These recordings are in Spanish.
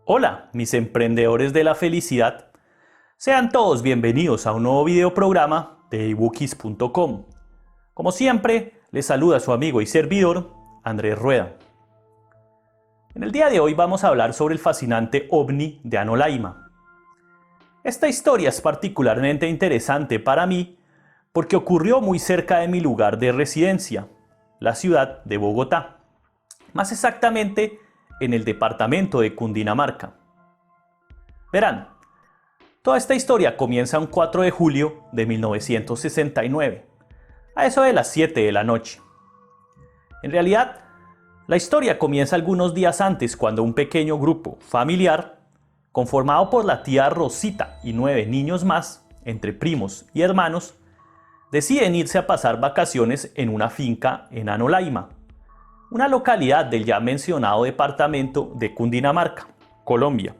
Hola, mis emprendedores de la felicidad. Sean todos bienvenidos a un nuevo video programa de ebookies.com. Como siempre, les saluda su amigo y servidor, Andrés Rueda. En el día de hoy vamos a hablar sobre el fascinante ovni de Anolaima. Esta historia es particularmente interesante para mí porque ocurrió muy cerca de mi lugar de residencia, la ciudad de Bogotá. Más exactamente, en el departamento de Cundinamarca. Verán, toda esta historia comienza un 4 de julio de 1969, a eso de las 7 de la noche. En realidad, la historia comienza algunos días antes cuando un pequeño grupo familiar, conformado por la tía Rosita y 9 niños más, entre primos y hermanos, deciden irse a pasar vacaciones en una finca en Anolaima, una localidad del ya mencionado departamento de Cundinamarca, Colombia.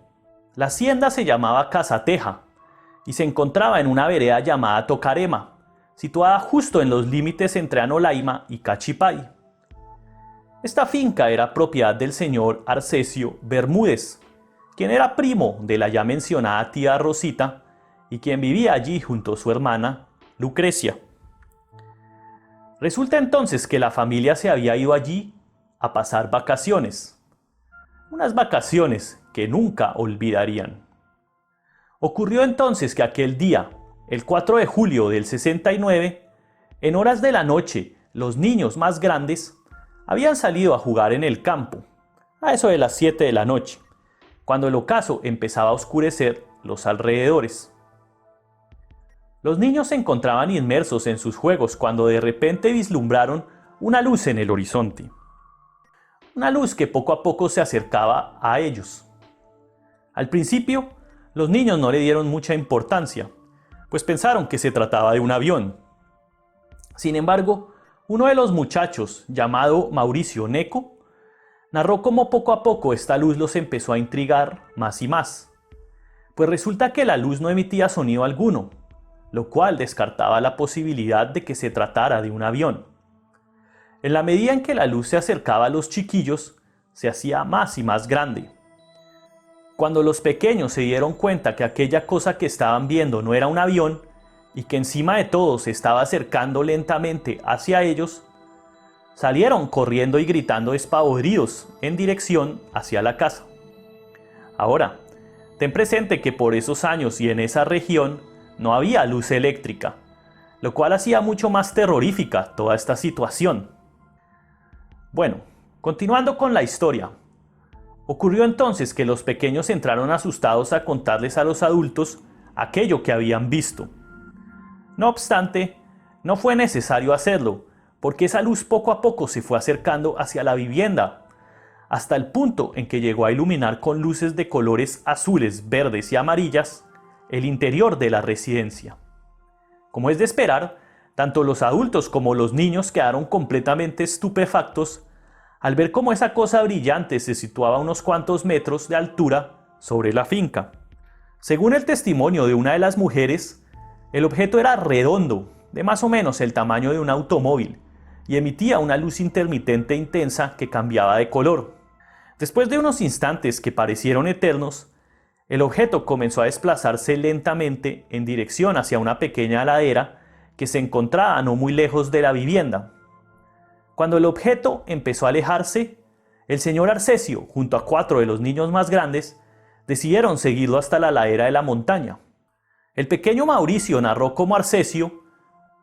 La hacienda se llamaba Casateja y se encontraba en una vereda llamada Tocarema, situada justo en los límites entre Anolaima y Cachipay. Esta finca era propiedad del señor Arcesio Bermúdez, quien era primo de la ya mencionada tía Rosita y quien vivía allí junto a su hermana Lucrecia. Resulta entonces que la familia se había ido allí a pasar vacaciones. Unas vacaciones que nunca olvidarían. Ocurrió entonces que aquel día, el 4 de julio del 69, en horas de la noche, los niños más grandes habían salido a jugar en el campo, a eso de las 7 de la noche, cuando el ocaso empezaba a oscurecer los alrededores. Los niños se encontraban inmersos en sus juegos cuando de repente vislumbraron una luz en el horizonte. Una luz que poco a poco se acercaba a ellos. Al principio, los niños no le dieron mucha importancia, pues pensaron que se trataba de un avión. Sin embargo, uno de los muchachos, llamado Mauricio Neco, narró cómo poco a poco esta luz los empezó a intrigar más y más, pues resulta que la luz no emitía sonido alguno, lo cual descartaba la posibilidad de que se tratara de un avión. En la medida en que la luz se acercaba a los chiquillos, se hacía más y más grande. Cuando los pequeños se dieron cuenta que aquella cosa que estaban viendo no era un avión y que encima de todo se estaba acercando lentamente hacia ellos, salieron corriendo y gritando despavoridos en dirección hacia la casa. Ahora, ten presente que por esos años y en esa región no había luz eléctrica, lo cual hacía mucho más terrorífica toda esta situación. Bueno, continuando con la historia. Ocurrió entonces que los pequeños entraron asustados a contarles a los adultos aquello que habían visto. No obstante, no fue necesario hacerlo, porque esa luz poco a poco se fue acercando hacia la vivienda, hasta el punto en que llegó a iluminar con luces de colores azules, verdes y amarillas el interior de la residencia. Como es de esperar, tanto los adultos como los niños quedaron completamente estupefactos al ver cómo esa cosa brillante se situaba a unos cuantos metros de altura sobre la finca. Según el testimonio de una de las mujeres, el objeto era redondo, de más o menos el tamaño de un automóvil, y emitía una luz intermitente e intensa que cambiaba de color. Después de unos instantes que parecieron eternos, el objeto comenzó a desplazarse lentamente en dirección hacia una pequeña ladera que se encontraba no muy lejos de la vivienda. Cuando el objeto empezó a alejarse, el señor Arcesio, junto a 4 de los niños más grandes, decidieron seguirlo hasta la ladera de la montaña. El pequeño Mauricio narró cómo Arcesio,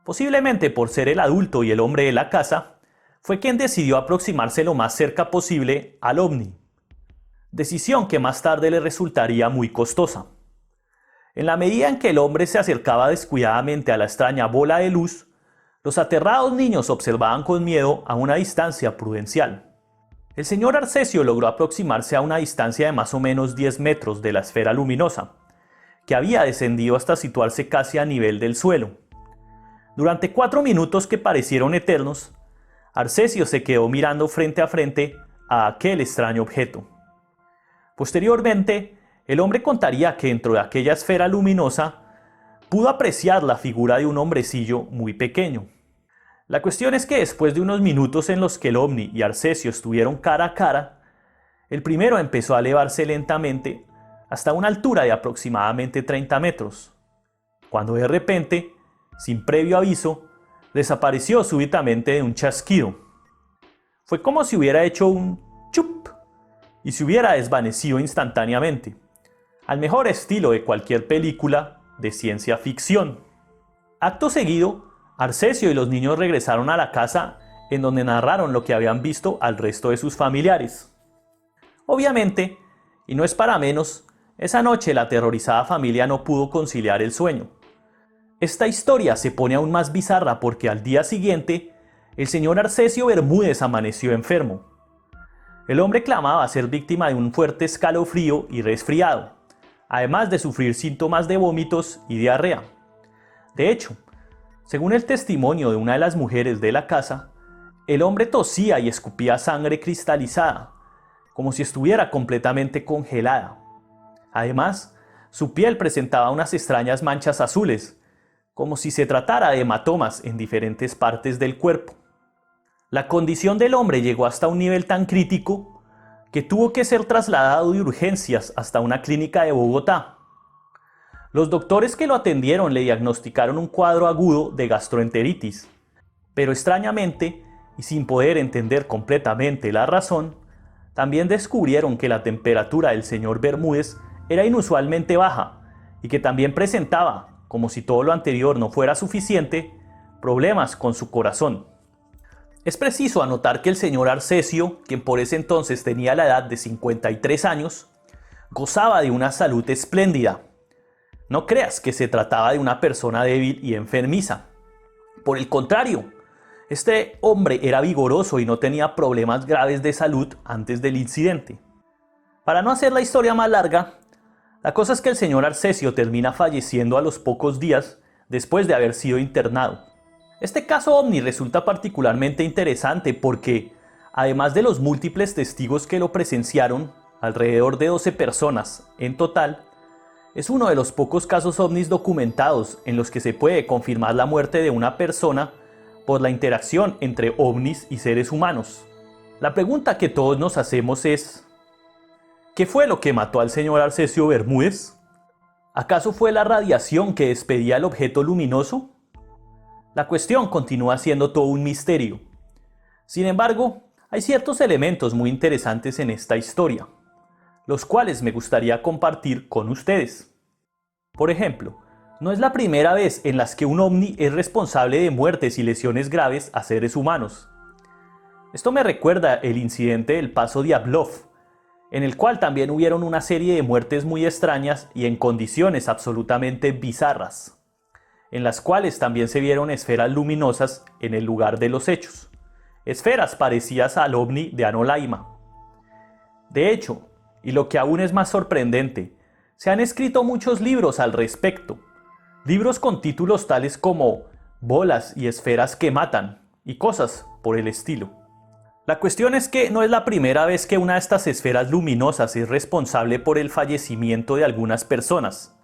posiblemente por ser el adulto y el hombre de la casa, fue quien decidió aproximarse lo más cerca posible al ovni. Decisión que más tarde le resultaría muy costosa. En la medida en que el hombre se acercaba descuidadamente a la extraña bola de luz, los aterrados niños observaban con miedo a una distancia prudencial. El señor Arcesio logró aproximarse a una distancia de más o menos 10 metros de la esfera luminosa, que había descendido hasta situarse casi a nivel del suelo. Durante 4 minutos que parecieron eternos, Arcesio se quedó mirando frente a frente a aquel extraño objeto. Posteriormente, el hombre contaría que dentro de aquella esfera luminosa pudo apreciar la figura de un hombrecillo muy pequeño. La cuestión es que después de unos minutos en los que el ovni y Arcesio estuvieron cara a cara, El primero empezó a elevarse lentamente hasta una altura de aproximadamente 30 metros, cuando de repente, sin previo aviso, desapareció súbitamente de un chasquido. Fue como si hubiera hecho un chup y se hubiera desvanecido instantáneamente, al mejor estilo de cualquier película de ciencia ficción. Acto seguido, Arcesio y los niños regresaron a la casa en donde narraron lo que habían visto al resto de sus familiares. Obviamente, y no es para menos, esa noche la aterrorizada familia no pudo conciliar el sueño. Esta historia se pone aún más bizarra porque al día siguiente, el señor Arcesio Bermúdez amaneció enfermo. El hombre clamaba ser víctima de un fuerte escalofrío y resfriado, además de sufrir síntomas de vómitos y diarrea. De hecho, según el testimonio de una de las mujeres de la casa, el hombre tosía y escupía sangre cristalizada, como si estuviera completamente congelada. Además, su piel presentaba unas extrañas manchas azules, como si se tratara de hematomas en diferentes partes del cuerpo. La condición del hombre llegó hasta un nivel tan crítico que tuvo que ser trasladado de urgencias hasta una clínica de Bogotá. Los doctores que lo atendieron le diagnosticaron un cuadro agudo de gastroenteritis, pero extrañamente, y sin poder entender completamente la razón, también descubrieron que la temperatura del señor Bermúdez era inusualmente baja y que también presentaba, como si todo lo anterior no fuera suficiente, problemas con su corazón. Es preciso anotar que el señor Arcesio, quien por ese entonces tenía la edad de 53 años, gozaba de una salud espléndida. No creas que se trataba de una persona débil y enfermiza. Por el contrario, este hombre era vigoroso y no tenía problemas graves de salud antes del incidente. Para no hacer la historia más larga, la cosa es que el señor Arcesio termina falleciendo a los pocos días después de haber sido internado. Este caso ovni resulta particularmente interesante porque, además de los múltiples testigos que lo presenciaron, alrededor de 12 personas en total, es uno de los pocos casos ovnis documentados en los que se puede confirmar la muerte de una persona por la interacción entre ovnis y seres humanos. La pregunta que todos nos hacemos es: ¿qué fue lo que mató al señor Arcesio Bermúdez? ¿Acaso fue la radiación que despedía el objeto luminoso? La cuestión continúa siendo todo un misterio. Sin embargo, hay ciertos elementos muy interesantes en esta historia, los cuales me gustaría compartir con ustedes. Por ejemplo, no es la primera vez en las que un ovni es responsable de muertes y lesiones graves a seres humanos. Esto me recuerda el incidente del Paso Diablov, en el cual también hubieron una serie de muertes muy extrañas y en condiciones absolutamente bizarras, en las cuales también se vieron esferas luminosas en el lugar de los hechos, esferas parecidas al ovni de Anolaima. De hecho, y lo que aún es más sorprendente, se han escrito muchos libros al respecto, libros con títulos tales como Bolas y esferas que matan y cosas por el estilo. La cuestión es que no es la primera vez que una de estas esferas luminosas es responsable por el fallecimiento de algunas personas.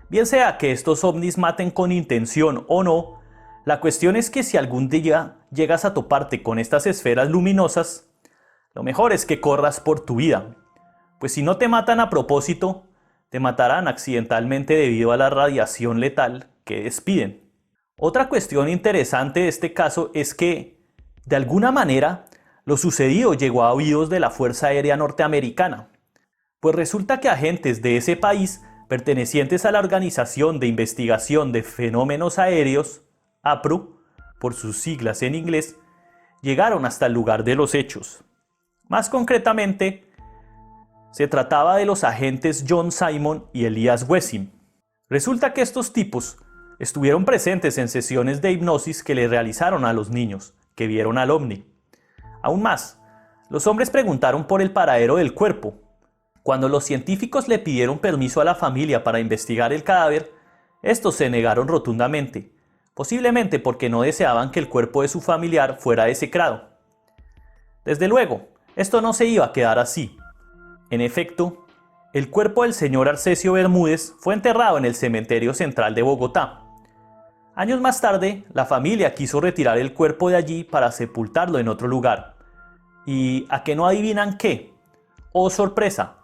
Bien sea que estos ovnis maten con intención o no, la cuestión es que si algún día llegas a toparte con estas esferas luminosas, lo mejor es que corras por tu vida, pues si no te matan a propósito, te matarán accidentalmente debido a la radiación letal que despiden. Otra cuestión interesante de este caso es que, de alguna manera, lo sucedido llegó a oídos de la Fuerza Aérea Norteamericana, pues resulta que agentes de ese país, pertenecientes a la Organización de Investigación de Fenómenos Aéreos, APRO, por sus siglas en inglés, llegaron hasta el lugar de los hechos. Más concretamente, se trataba de los agentes John Simon y Elias Wessing. Resulta que estos tipos estuvieron presentes en sesiones de hipnosis que le realizaron a los niños que vieron al ovni. Aún más, los hombres preguntaron por el paradero del cuerpo. Cuando los científicos le pidieron permiso a la familia para investigar el cadáver, estos se negaron rotundamente, posiblemente porque no deseaban que el cuerpo de su familiar fuera desecrado. Desde luego, esto no se iba a quedar así. En efecto, el cuerpo del señor Arcesio Bermúdez fue enterrado en el cementerio central de Bogotá. Años más tarde, la familia quiso retirar el cuerpo de allí para sepultarlo en otro lugar. ¿Y a qué no adivinan qué? Oh sorpresa,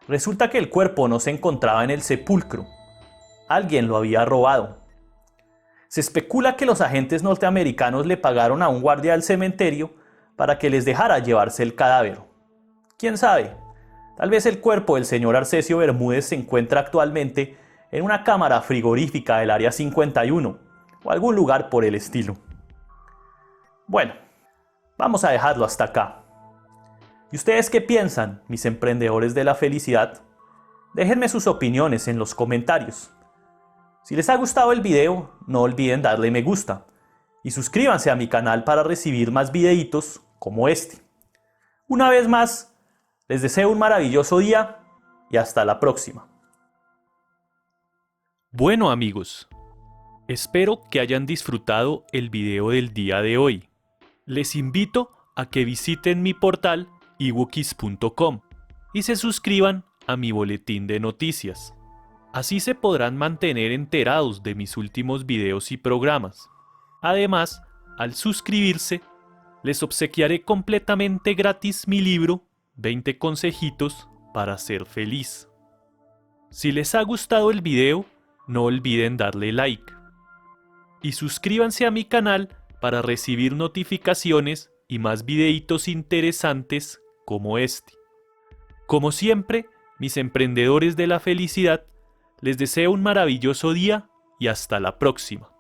resulta que el cuerpo no se encontraba en el sepulcro. Alguien lo había robado. Se especula que los agentes norteamericanos le pagaron a un guardia del cementerio para que les dejara llevarse el cadáver. ¿Quién sabe? Tal vez el cuerpo del señor Arcesio Bermúdez se encuentra actualmente en una cámara frigorífica del Área 51 o algún lugar por el estilo. Bueno, vamos a dejarlo hasta acá. ¿Y ustedes qué piensan, mis emprendedores de la felicidad? Déjenme sus opiniones en los comentarios. Si les ha gustado el video, no olviden darle me gusta y suscríbanse a mi canal para recibir más videitos como este. Una vez más, les deseo un maravilloso día y hasta la próxima. Bueno amigos, espero que hayan disfrutado el video del día de hoy. Les invito a que visiten mi portal ebookis.com y se suscriban a mi boletín de noticias. Así se podrán mantener enterados de mis últimos videos y programas. Además, al suscribirse, les obsequiaré completamente gratis mi libro 20 consejitos para ser feliz. Si les ha gustado el video, no olviden darle like. Y suscríbanse a mi canal para recibir notificaciones y más videitos interesantes como este. Como siempre, mis emprendedores de la felicidad, les deseo un maravilloso día y hasta la próxima.